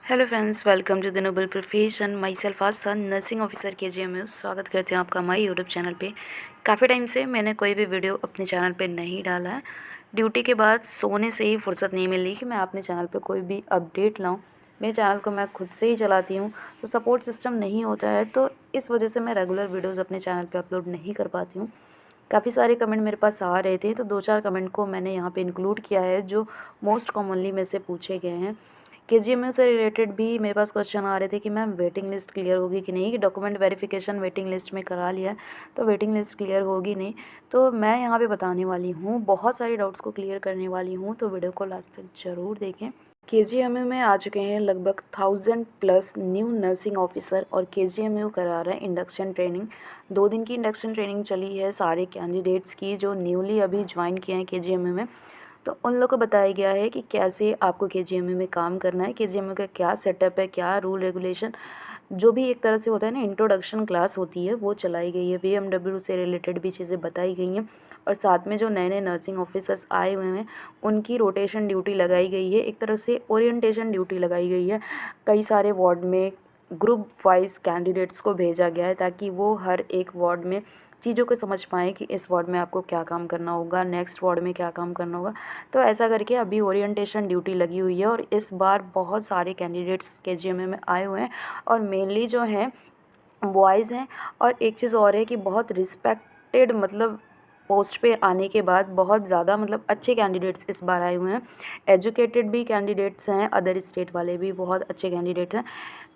Hello friends, welcome to the noble profession. Myself Aasan nursing officer KGMU। स्वागत करते हैं आपका हमारे यूट्यूब चैनल पे। काफ़ी टाइम से मैंने कोई भी वीडियो अपने चैनल पे नहीं डाला है। ड्यूटी के बाद सोने से ही फुर्सत नहीं मिली कि मैं अपने चैनल पे कोई भी अपडेट लाऊं। मेरे चैनल को मैं खुद से ही चलाती हूँ, तो सपोर्ट सिस्टम नहीं होता है, तो इस वजह से मैं रेगुलर वीडियोज़ अपने चैनल पर अपलोड नहीं कर पाती हूँ। काफ़ी सारे कमेंट मेरे पास आ रहे थे, तो 2-4 कमेंट को मैंने यहाँ पे इंक्लूड किया है जो मोस्ट कॉमनली में से पूछे गए हैं। KGMU से रिलेटेड भी मेरे पास क्वेश्चन आ रहे थे कि मैम वेटिंग लिस्ट क्लियर होगी कि नहीं, कि डॉक्यूमेंट वेरिफिकेशन वेटिंग लिस्ट में करा लिया है तो वेटिंग लिस्ट क्लियर होगी नहीं। तो मैं यहाँ पे बताने वाली हूँ, बहुत सारे डाउट्स को क्लियर करने वाली हूँ, तो वीडियो को लास्ट तक ज़रूर देखें। KGMU में आ चुके हैं लगभग 1000+ न्यू नर्सिंग ऑफिसर और KGMU करा रहा है इंडक्शन ट्रेनिंग। 2 दिन की इंडक्शन ट्रेनिंग चली है सारे कैंडिडेट्स की जो न्यूली अभी ज्वाइन किए हैं KGMU में। तो उन लोगों को बताया गया है कि कैसे आपको KGMU में काम करना है, KGMU का क्या सेटअप है, क्या रूल रेगुलेशन, जो भी एक तरह से होता है ना, इंट्रोडक्शन क्लास होती है, वो चलाई गई है। VMW से रिलेटेड भी चीज़ें बताई गई हैं और साथ में जो नए नए नर्सिंग ऑफिसर्स आए हुए हैं उनकी रोटेशन ड्यूटी लगाई गई है, एक तरह से ओरिएंटेशन ड्यूटी लगाई गई है। कई सारे वार्ड में ग्रुप वाइज कैंडिडेट्स को भेजा गया है ताकि वो हर एक वार्ड में चीज़ों को समझ पाएँ कि इस वार्ड में आपको क्या काम करना होगा, नेक्स्ट वार्ड में क्या काम करना होगा। तो ऐसा करके अभी ओरिएंटेशन ड्यूटी लगी हुई है और इस बार बहुत सारे कैंडिडेट्स KGMU में आए हुए हैं और मेनली जो हैं बॉयज़ हैं। और एक चीज़ और है कि बहुत रिस्पेक्टेड, मतलब पोस्ट पे आने के बाद बहुत ज़्यादा मतलब अच्छे कैंडिडेट्स इस बार आए हुए हैं। एजुकेटेड भी कैंडिडेट्स हैं, अदर स्टेट वाले भी बहुत अच्छे कैंडिडेट हैं।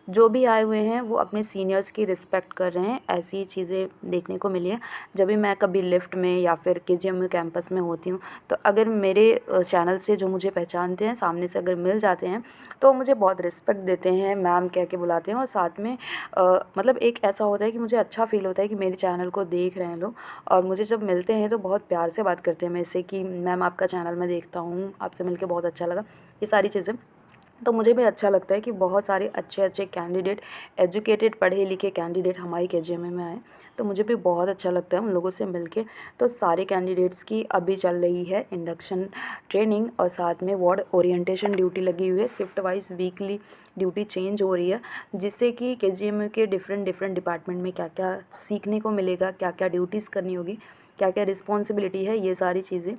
जो भी आए हुए हैं वो अपने सीनियर्स की रिस्पेक्ट कर रहे हैं, ऐसी चीज़ें देखने को मिली है। जब भी मैं कभी लिफ्ट में या फिर KGMU कैंपस में होती हूँ, तो अगर मेरे चैनल से जो मुझे पहचानते हैं, सामने से अगर मिल जाते हैं, तो मुझे बहुत रिस्पेक्ट देते हैं, मैम कह के बुलाते हैं। और साथ में मतलब एक ऐसा होता है कि मुझे अच्छा फ़ील होता है कि मेरे चैनल को देख रहे हैं लोग, और मुझे जब मिलते हैं तो बहुत प्यार से बात करते हैं मेरे से कि मैम आपका चैनल मैं देखता हूँ, आपसे मिलकर बहुत अच्छा लगा, ये सारी चीज़ें। तो मुझे भी अच्छा लगता है कि बहुत सारे अच्छे अच्छे कैंडिडेट, एजुकेटेड पढ़े लिखे कैंडिडेट हमारी KGMU में आए, तो मुझे भी बहुत अच्छा लगता है उन लोगों से मिलके। तो सारे कैंडिडेट्स की अभी चल रही है इंडक्शन ट्रेनिंग और साथ में वार्ड ओरिएंटेशन ड्यूटी लगी हुई है। Shift wise weekly duty change हो रही है, जिससे कि KGMU के डिफरेंट डिफरेंट डिपार्टमेंट में क्या क्या सीखने को मिलेगा, क्या क्या ड्यूटीज़ करनी होगी, क्या क्या रिस्पॉन्सिबिलिटी है, ये सारी चीज़ें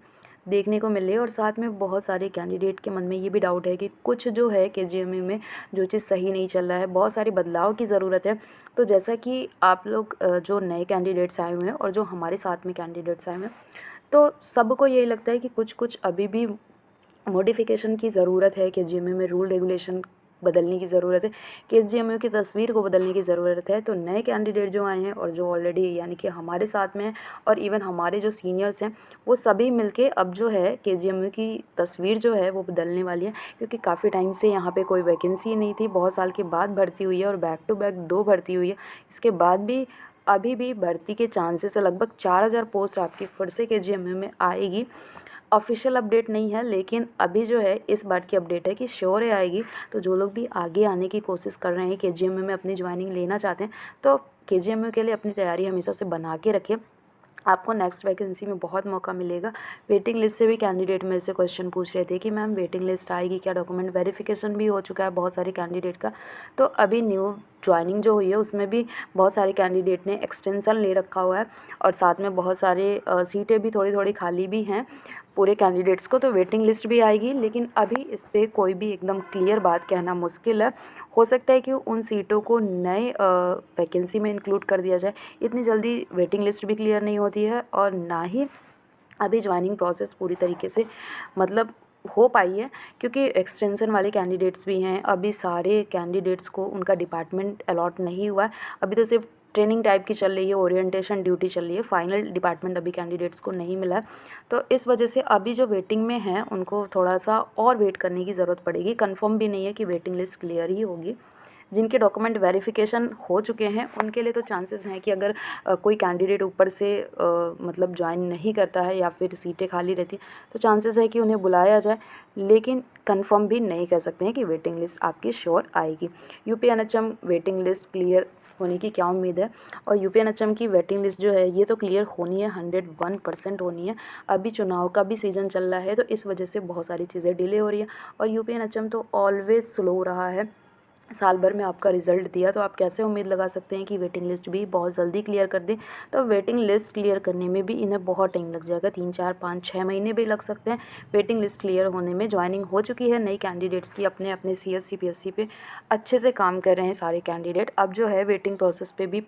देखने को मिले। और साथ में बहुत सारे कैंडिडेट के मन में ये भी डाउट है कि कुछ जो है KGMU में जो चीज़ सही नहीं चल रहा है, बहुत सारे बदलाव की ज़रूरत है। तो जैसा कि आप लोग जो नए कैंडिडेट्स आए हुए हैं और जो हमारे साथ में कैंडिडेट्स आए हुए हैं, तो सबको यही लगता है कि कुछ कुछ अभी भी मॉडिफ़िकेशन की ज़रूरत है, KGMU में रूल रेगुलेशन बदलने की ज़रूरत है, KGMU की तस्वीर को बदलने की ज़रूरत है। तो नए कैंडिडेट जो आए हैं और जो ऑलरेडी यानी कि हमारे साथ में हैं और इवन हमारे जो सीनियर्स हैं, वो सभी मिलके अब जो है KGMU की तस्वीर जो है वो बदलने वाली है। क्योंकि काफ़ी टाइम से यहाँ पे कोई वैकेंसी नहीं थी, बहुत साल के बाद भर्ती हुई है और बैक टू बैक 2 भर्ती हुई है। इसके बाद भी अभी भी भर्ती के चांसेस है, लगभग 4000 पोस्ट आपकी फिर से KGMU में आएगी। ऑफिशियल अपडेट नहीं है, लेकिन अभी जो है इस बात की अपडेट है कि श्योर है आएगी। तो जो लोग भी आगे आने की कोशिश कर रहे हैं, KGMU में अपनी ज्वाइनिंग लेना चाहते हैं, तो KGMU के लिए अपनी तैयारी हमेशा से बना के रखें, आपको नेक्स्ट वैकेंसी में बहुत मौका मिलेगा। वेटिंग लिस्ट से भी कैंडिडेट मेरे से क्वेश्चन पूछ रहे थे कि मैम वेटिंग लिस्ट आएगी क्या, डॉक्यूमेंट वेरिफिकेशन भी हो चुका है बहुत सारे कैंडिडेट का। तो अभी न्यू ज्वाइनिंग जो हुई है उसमें भी बहुत सारे कैंडिडेट ने एक्सटेंशन ले रखा हुआ है और साथ में बहुत सारे सीटें भी थोड़ी थोड़ी खाली भी हैं पूरे कैंडिडेट्स को। तो वेटिंग लिस्ट भी आएगी, लेकिन अभी इस पर कोई भी एकदम क्लियर बात कहना मुश्किल है। हो सकता है कि उन सीटों को नए वैकेंसी में इंक्लूड कर दिया जाए। इतनी जल्दी वेटिंग लिस्ट भी क्लियर नहीं होती है और ना ही अभी ज्वाइनिंग प्रोसेस पूरी तरीके से मतलब हो पाई है, क्योंकि एक्सटेंशन वाले कैंडिडेट्स भी हैं। अभी सारे कैंडिडेट्स को उनका डिपार्टमेंट अलॉट नहीं हुआ है, अभी तो सिर्फ ट्रेनिंग टाइप की चल रही है, ओरिएंटेशन ड्यूटी चल रही है, फाइनल डिपार्टमेंट अभी कैंडिडेट्स को नहीं मिला है। तो इस वजह से अभी जो वेटिंग में हैं उनको थोड़ा सा और वेट करने की ज़रूरत पड़ेगी। कंफर्म भी नहीं है कि वेटिंग लिस्ट क्लियर ही होगी। जिनके डॉक्यूमेंट वेरिफिकेशन हो चुके हैं उनके लिए तो चांसेस हैं कि अगर कोई कैंडिडेट ऊपर से मतलब ज्वाइन नहीं करता है या फिर सीटें खाली रहती हैं, तो चांसेस है कि उन्हें बुलाया जाए। लेकिन कंफर्म भी नहीं कह सकते हैं कि वेटिंग लिस्ट आपकी श्योर आएगी। UPNHM वेटिंग लिस्ट क्लियर होने की क्या उम्मीद है, और UPNHM की वेटिंग लिस्ट जो है ये तो क्लियर होनी है, 101% होनी है। अभी चुनाव का भी सीज़न चल रहा है, तो इस वजह से बहुत सारी चीज़ें डिले हो रही है और UPNHM तो ऑलवेज स्लो रहा है। साल भर में आपका रिज़ल्ट दिया, तो आप कैसे उम्मीद लगा सकते हैं कि वेटिंग लिस्ट भी बहुत जल्दी क्लियर कर दें। तो वेटिंग लिस्ट क्लियर करने में भी इन्हें बहुत टाइम लग जाएगा, 3 4 5 6 महीने भी लग सकते हैं वेटिंग लिस्ट क्लियर होने में। जॉइनिंग हो चुकी है नई कैंडिडेट्स की, अपने अपने सीएससी पीएससी पे अच्छे से काम कर रहे हैं सारे कैंडिडेट। अब जो है वेटिंग प्रोसेस पे भी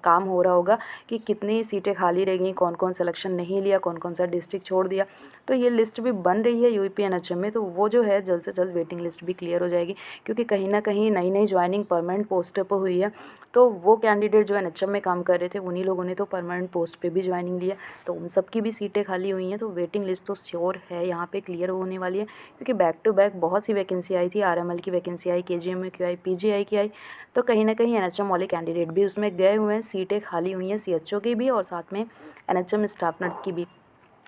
काम हो रहा होगा कि कितनी सीटें खाली रह गई, कौन कौन सिलेक्शन नहीं लिया, कौन कौन सा डिस्ट्रिक्ट छोड़ दिया। तो ये लिस्ट भी बन रही है यूपी एनएचएम में, तो वो जो है जल्द से जल्द वेटिंग लिस्ट भी क्लियर हो जाएगी, क्योंकि कहीं ना कहीं नई नई ज्वाइनिंग परमानेंट पोस्ट पर हुई है। तो वो कैंडिडेट जो एनएचएम में काम कर रहे थे उन्हीं लोगों ने तो परमानेंट पोस्ट पे भी ज्वाइनिंग लिया, तो उन सब की भी सीटें खाली हुई हैं। तो वेटिंग लिस्ट तो श्योर है यहाँ पे क्लियर होने वाली है, क्योंकि बैक टू बैक बहुत सी वैकेंसी आई थी। आरएमएल की वैकेंसी आई, केजीएमयू की आई, पीजीआई की आई, तो कहीं ना कहीं एनएचएम वाले कैंडिडेट भी उसमें गए हुए हैं, सीटें खाली हुई हैं सीएचओ की भी और साथ में एनएचएम स्टाफ नर्स की भी।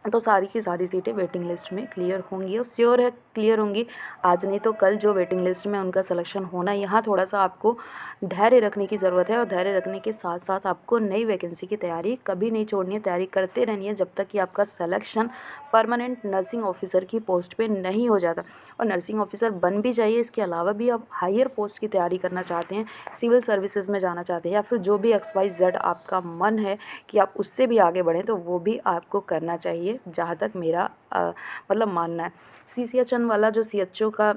तो सारी की सारी सीटें वेटिंग लिस्ट में क्लियर होंगी और श्योर है क्लियर होंगी, आज नहीं तो कल जो वेटिंग लिस्ट में उनका सिलेक्शन होना। यहाँ थोड़ा सा आपको धैर्य रखने की ज़रूरत है, और धैर्य रखने के साथ साथ आपको नई वैकेंसी की तैयारी कभी नहीं छोड़नी है, तैयारी करते रहनी है जब तक कि आपका सिलेक्शन परमानेंट नर्सिंग ऑफिसर की पोस्ट पे नहीं हो जाता। और नर्सिंग ऑफिसर बन भी जाइए, इसके अलावा भी आप हायर पोस्ट की तैयारी करना चाहते हैं, सिविल सर्विसेज में जाना चाहते हैं, या फिर जो भी XYZ आपका मन है कि आप उससे भी आगे बढ़ें, तो वो भी आपको करना चाहिए, जहाँ तक मेरा मतलब मानना है। CCHN वाला जो CHO का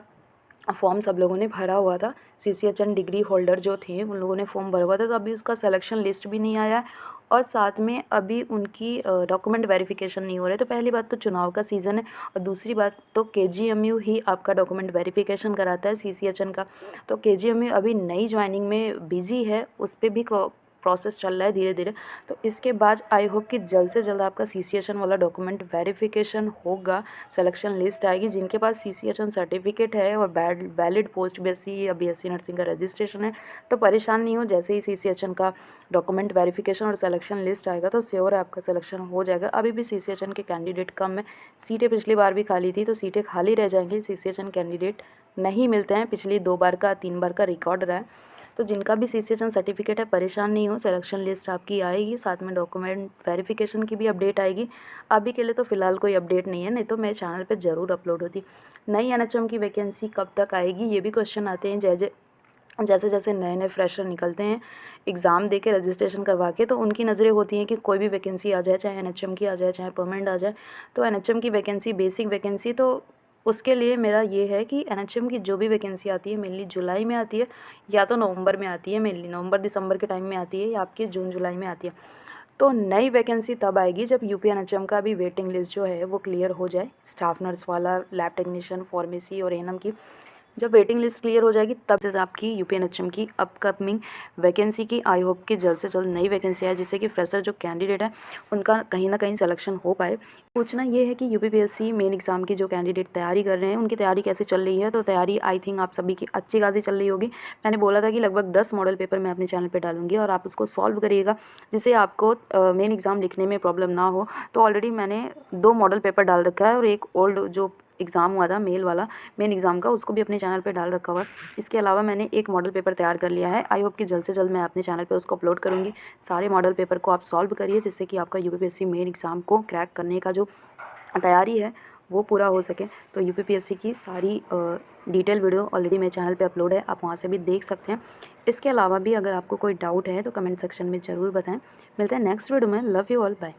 फॉर्म सब लोगों ने भरा हुआ था, CCHN डिग्री होल्डर जो थे उन लोगों ने फॉर्म भरा हुआ था, तो अभी उसका सिलेक्शन लिस्ट भी नहीं आया है, और साथ में अभी उनकी डॉक्यूमेंट वेरिफिकेशन नहीं हो रहा है। तो पहली बात तो चुनाव का सीज़न है, और दूसरी बात तो KGMU ही आपका डॉक्यूमेंट वेरिफिकेशन कराता है CCHN का। तो KGMU अभी नई ज्वाइनिंग में बिज़ी है, उस पर भी प्रोसेस चल रहा है धीरे धीरे। तो इसके बाद आई होप कि जल्द से जल्द आपका CCHN वाला डॉक्यूमेंट वेरिफिकेशन होगा, सिलेक्शन लिस्ट आएगी। जिनके पास CCHN सर्टिफिकेट है और वैलिड पोस्ट BSc या BSc नर्सिंग का रजिस्ट्रेशन है, तो परेशान नहीं हो, जैसे ही CCHN का डॉक्यूमेंट वेरिफिकेशन और सिलेक्शन लिस्ट आएगा तो श्योर है आपका सिलेक्शन हो जाएगा। अभी भी CCHN के कैंडिडेट कम है, सीटें पिछली बार भी खाली थी, तो सीटें खाली रह जाएंगी। CCHN कैंडिडेट नहीं मिलते हैं, पिछली 2 बार का 3 बार का रिकॉर्ड रहा है। तो जिनका भी CCHN सर्टिफिकेट है परेशान नहीं हो, सिलेक्शन लिस्ट आपकी आएगी, साथ में डॉक्यूमेंट वेरिफिकेशन की भी अपडेट आएगी। अभी के लिए तो फ़िलहाल कोई अपडेट नहीं है, नहीं तो मेरे चैनल पे ज़रूर अपलोड होती। नई NHM की वैकेंसी कब तक आएगी, ये भी क्वेश्चन आते हैं। जैसे जैसे नए नए फ्रेशर निकलते हैं एग्ज़ाम दे के रजिस्ट्रेशन करवा के, तो उनकी नज़रें होती हैं कि कोई भी वैकेंसी आ जाए, चाहे NHM की आ जाए चाहे परमानेंट आ जाए। तो NHM की वैकेंसी बेसिक वैकेंसी, तो उसके लिए मेरा ये है कि NHM की जो भी वैकेंसी आती है मेनली जुलाई में आती है, या तो नवंबर में आती है, मेनली नवंबर दिसंबर के टाइम में आती है, या आपकी जून जुलाई में आती है। तो नई वैकेंसी तब आएगी जब यूपी NHM का भी वेटिंग लिस्ट जो है वो क्लियर हो जाए, स्टाफ नर्स वाला, लैब टेक्नीशियन, फार्मेसी और एएनएम की। जब वेटिंग लिस्ट क्लियर हो जाएगी तब से आपकी यूपी NHM की अपकमिंग वैकेंसी की आई होप कि जल्द से जल्द नई वैकेंसी आए, जिससे कि फ्रेशर जो कैंडिडेट है उनका कहीं ना कहीं सिलेक्शन हो पाए। पूछना ये है कि UPPSC मेन एग्ज़ाम की जो कैंडिडेट तैयारी कर रहे हैं उनकी तैयारी कैसे चल रही है। तो तैयारी आई थिंक आप सभी की अच्छी खासी चल रही होगी। मैंने बोला था कि लगभग 10 मॉडल पेपर मैं अपने चैनल पर डालूंगी और आप उसको सॉल्व करिएगा, जिससे आपको मेन एग्ज़ाम लिखने में प्रॉब्लम ना हो। तो ऑलरेडी मैंने 2 मॉडल पेपर डाल रखा है, और एक ओल्ड जो एग्ज़ाम हुआ था मेल वाला मेन एग्ज़ाम का, उसको भी अपने चैनल पे डाल रखा हुआ है। इसके अलावा मैंने एक मॉडल पेपर तैयार कर लिया है, आई होप कि जल्द से जल्द मैं अपने चैनल पे उसको अपलोड करूँगी। सारे मॉडल पेपर को आप सॉल्व करिए, जिससे कि आपका UPPSC मेन एग्ज़ाम को क्रैक करने का जो तैयारी है वो पूरा हो सके। तो UPPSC की सारी डिटेल वीडियो ऑलरेडी मेरे चैनल पे अपलोड है, आप वहाँ से भी देख सकते हैं। इसके अलावा भी अगर आपको कोई डाउट है तो कमेंट सेक्शन में ज़रूर बताएं। मिलते हैं नेक्स्ट वीडियो में। Love you all, bye.